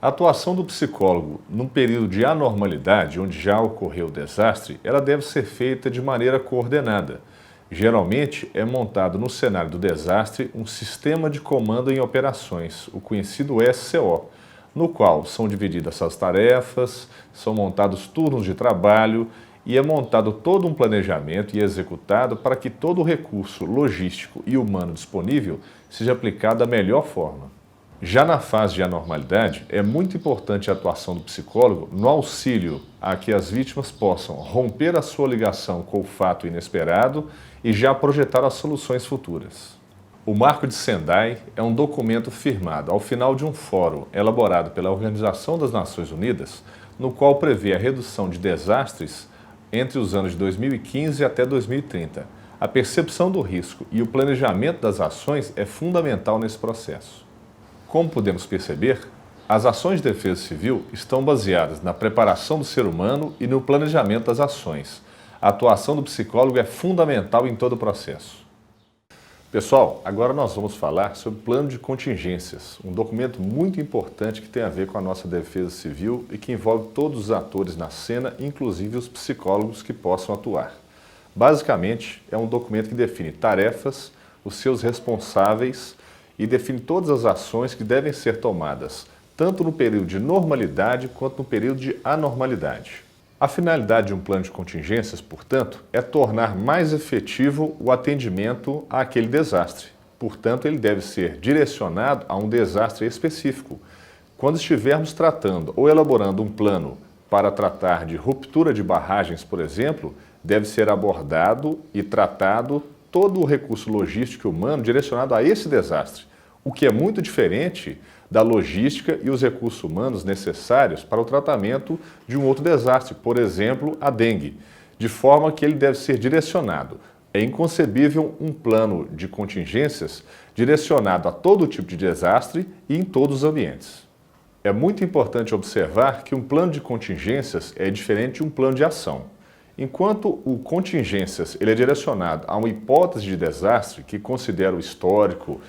A atuação do psicólogo num período de anormalidade, onde já ocorreu o desastre, ela deve ser feita de maneira coordenada. Geralmente é montado no cenário do desastre um sistema de comando em operações, o conhecido SCO, no qual são divididas as tarefas, são montados turnos de trabalho e é montado todo um planejamento e executado para que todo o recurso logístico e humano disponível seja aplicado da melhor forma. Já na fase de anormalidade, é muito importante a atuação do psicólogo no auxílio a que as vítimas possam romper a sua ligação com o fato inesperado e já projetar as soluções futuras. O Marco de Sendai é um documento firmado ao final de um fórum elaborado pela Organização das Nações Unidas, no qual prevê a redução de desastres entre os anos de 2015 até 2030. A percepção do risco e o planejamento das ações é fundamental nesse processo. Como podemos perceber, as ações de defesa civil estão baseadas na preparação do ser humano e no planejamento das ações. A atuação do psicólogo é fundamental em todo o processo. Pessoal, agora nós vamos falar sobre o plano de contingências, um documento muito importante que tem a ver com a nossa defesa civil e que envolve todos os atores na cena, inclusive os psicólogos que possam atuar. Basicamente, é um documento que define tarefas, os seus responsáveis e define todas as ações que devem ser tomadas, tanto no período de normalidade quanto no período de anormalidade. A finalidade de um plano de contingências, portanto, é tornar mais efetivo o atendimento àquele desastre. Portanto, ele deve ser direcionado a um desastre específico. Quando estivermos tratando ou elaborando um plano para tratar de ruptura de barragens, por exemplo, deve ser abordado e tratado todo o recurso logístico e humano direcionado a esse desastre, o que é muito diferente da logística e os recursos humanos necessários para o tratamento de um outro desastre, por exemplo, a dengue, de forma que ele deve ser direcionado. É inconcebível um plano de contingências direcionado a todo tipo de desastre e em todos os ambientes. É muito importante observar que um plano de contingências é diferente de um plano de ação. Enquanto o contingências ele é direcionado a uma hipótese de desastre que considera o histórico,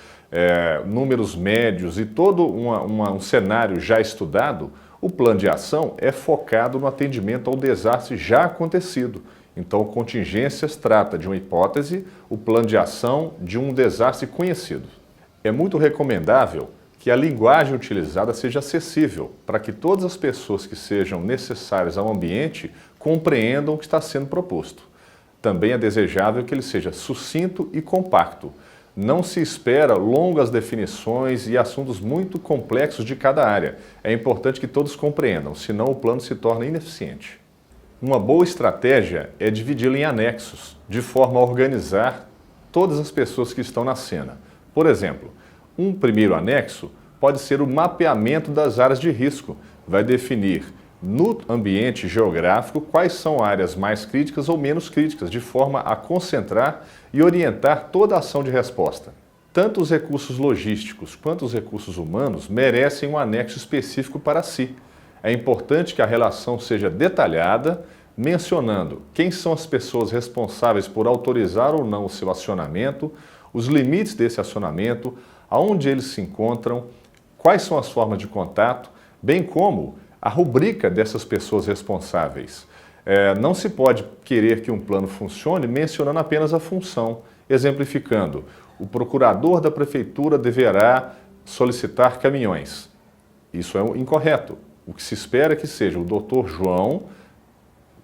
números médios e todo um cenário já estudado, o plano de ação é focado no atendimento ao desastre já acontecido. Então, contingências trata de uma hipótese, o plano de ação de um desastre conhecido. É muito recomendável que a linguagem utilizada seja acessível, para que todas as pessoas que sejam necessárias ao ambiente compreendam o que está sendo proposto. Também é desejável que ele seja sucinto e compacto. Não se espera longas definições e assuntos muito complexos de cada área. É importante que todos compreendam, senão o plano se torna ineficiente. Uma boa estratégia é dividi-lo em anexos, de forma a organizar todas as pessoas que estão na cena. Por exemplo, um primeiro anexo pode ser o mapeamento das áreas de risco. Vai definir no ambiente geográfico quais são áreas mais críticas ou menos críticas, de forma a concentrar e orientar toda a ação de resposta. Tanto os recursos logísticos quanto os recursos humanos merecem um anexo específico para si. É importante que a relação seja detalhada, mencionando quem são as pessoas responsáveis por autorizar ou não o seu acionamento, os limites desse acionamento, aonde eles se encontram, quais são as formas de contato, bem como a rubrica dessas pessoas responsáveis. Não se pode querer que um plano funcione mencionando apenas a função, exemplificando, o procurador da prefeitura deverá solicitar caminhões. Isso é incorreto. O que se espera é que seja o doutor João,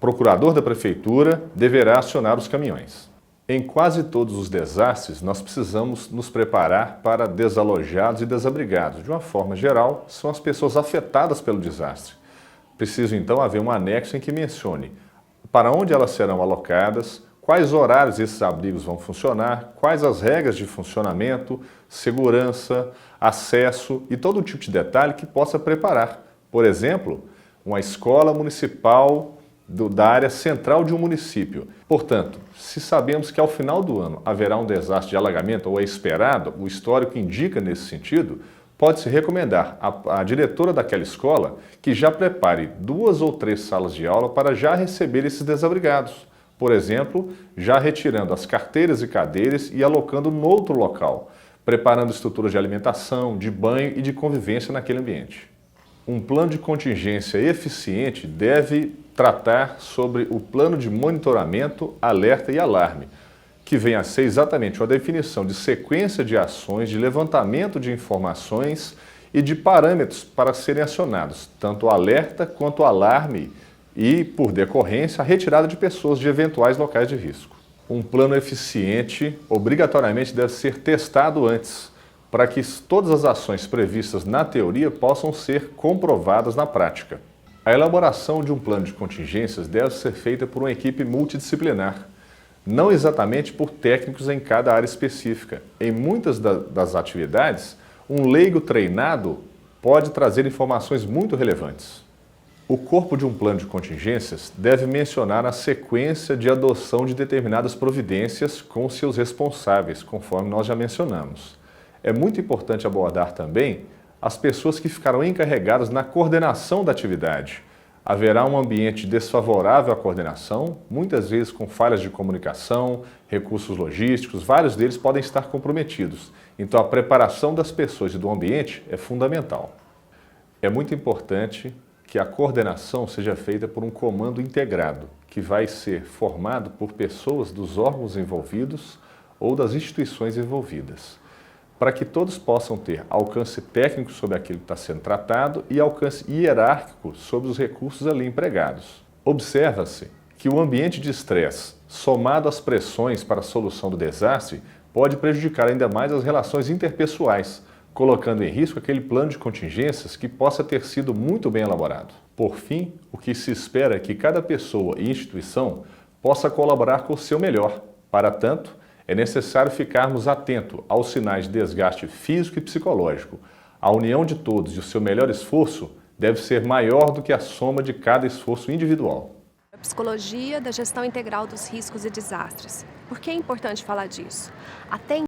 procurador da prefeitura, deverá acionar os caminhões. Em quase todos os desastres, nós precisamos nos preparar para desalojados e desabrigados. De uma forma geral, são as pessoas afetadas pelo desastre. Precisa, então, haver um anexo em que mencione para onde elas serão alocadas, quais horários esses abrigos vão funcionar, quais as regras de funcionamento, segurança, acesso e todo tipo de detalhe que possa preparar. Por exemplo, uma escola municipal da área central de um município. Portanto, se sabemos que ao final do ano haverá um desastre de alagamento, ou é esperado, o histórico indica nesse sentido, pode-se recomendar à diretora daquela escola que já prepare 2 ou 3 salas de aula para já receber esses desabrigados. Por exemplo, já retirando as carteiras e cadeiras e alocando no outro local, preparando estruturas de alimentação, de banho e de convivência naquele ambiente. Um plano de contingência eficiente deve tratar sobre o plano de monitoramento, alerta e alarme, que vem a ser exatamente uma definição de sequência de ações, de levantamento de informações e de parâmetros para serem acionados, tanto o alerta quanto o alarme e, por decorrência, a retirada de pessoas de eventuais locais de risco. Um plano eficiente obrigatoriamente deve ser testado antes, para que todas as ações previstas na teoria possam ser comprovadas na prática. A elaboração de um plano de contingências deve ser feita por uma equipe multidisciplinar, não exatamente por técnicos em cada área específica. Em muitas das atividades, um leigo treinado pode trazer informações muito relevantes. O corpo de um plano de contingências deve mencionar a sequência de adoção de determinadas providências com seus responsáveis, conforme nós já mencionamos. É muito importante abordar também as pessoas que ficarão encarregadas na coordenação da atividade. Haverá um ambiente desfavorável à coordenação, muitas vezes com falhas de comunicação, recursos logísticos, vários deles podem estar comprometidos. Então, a preparação das pessoas e do ambiente é fundamental. É muito importante que a coordenação seja feita por um comando integrado, que vai ser formado por pessoas dos órgãos envolvidos ou das instituições envolvidas, para que todos possam ter alcance técnico sobre aquilo que está sendo tratado e alcance hierárquico sobre os recursos ali empregados. Observa-se que o ambiente de estresse, somado às pressões para a solução do desastre, pode prejudicar ainda mais as relações interpessoais, colocando em risco aquele plano de contingências que possa ter sido muito bem elaborado. Por fim, o que se espera é que cada pessoa e instituição possa colaborar com o seu melhor. Para tanto, é necessário ficarmos atentos aos sinais de desgaste físico e psicológico. A união de todos e o seu melhor esforço deve ser maior do que a soma de cada esforço individual. A psicologia da gestão integral dos riscos e desastres. Por que é importante falar disso? Até